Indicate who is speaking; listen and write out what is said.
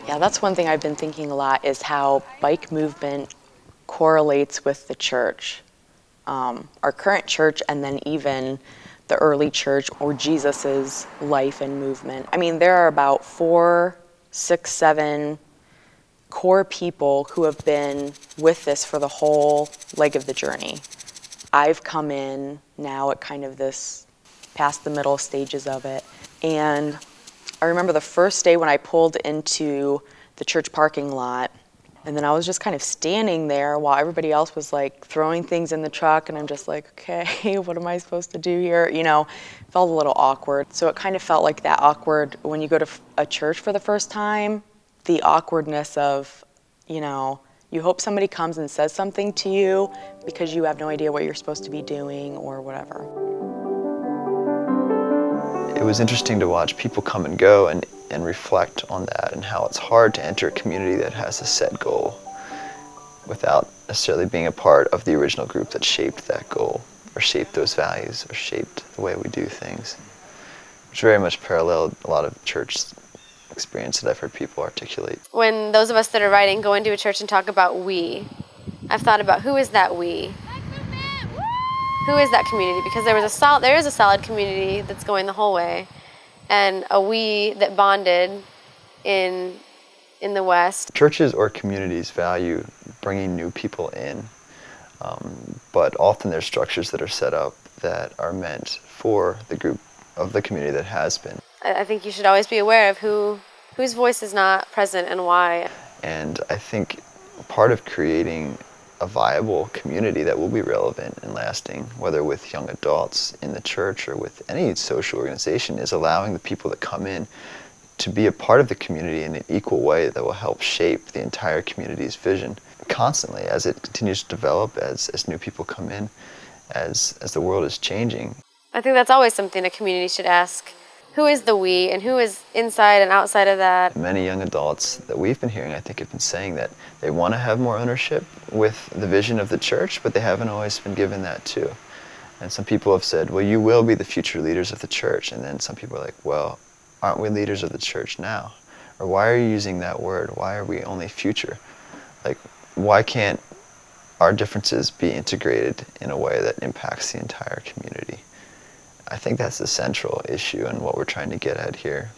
Speaker 1: Yeah, that's one thing I've been thinking a lot, is how bike movement correlates with the church, our current church, and then even the early church or Jesus's life and movement. I mean, there are about 4, 6, 7 core people who have been with this for the whole leg of the journey. I've come in now at kind of this past the middle stages of it, and I remember the first day when I pulled into the church parking lot, and then I was just kind of standing there while everybody else was like throwing things in the truck, and I'm just like, okay, what am I supposed to do here? You know, it felt a little awkward. So it kind of felt like that awkward when you go to a church for the first time, the awkwardness of, you know, you hope somebody comes and says something to you because you have no idea what you're supposed to be doing or whatever.
Speaker 2: It was interesting to watch people come and go and reflect on that, and how it's hard to enter a community that has a set goal without necessarily being a part of the original group that shaped that goal, or shaped those values, or shaped the way we do things. Which very much paralleled a lot of church experience that I've heard people articulate.
Speaker 3: When those of us that are writing go into a church and talk about we, I've thought about who is that we? Who is that community? Because there is a solid community that's going the whole way, and a we that bonded in the West.
Speaker 2: Churches or communities value bringing new people in, but often there's structures that are set up that are meant for the group of the community that has been.
Speaker 3: I think you should always be aware of whose voice is not present and why.
Speaker 2: And I think part of creating a viable community that will be relevant and lasting, whether with young adults in the church or with any social organization, is allowing the people that come in to be a part of the community in an equal way that will help shape the entire community's vision constantly as it continues to develop, as new people come in, as the world is changing.
Speaker 3: I think that's always something a community should ask. Who is the we, and who is inside and outside of that?
Speaker 2: Many young adults that we've been hearing, I think, have been saying that they want to have more ownership with the vision of the church, but they haven't always been given that too. And some people have said, well, you will be the future leaders of the church. And then some people are like, well, aren't we leaders of the church now? Or why are you using that word? Why are we only future? Like, why can't our differences be integrated in a way that impacts the entire community? I think that's the central issue and what we're trying to get at here.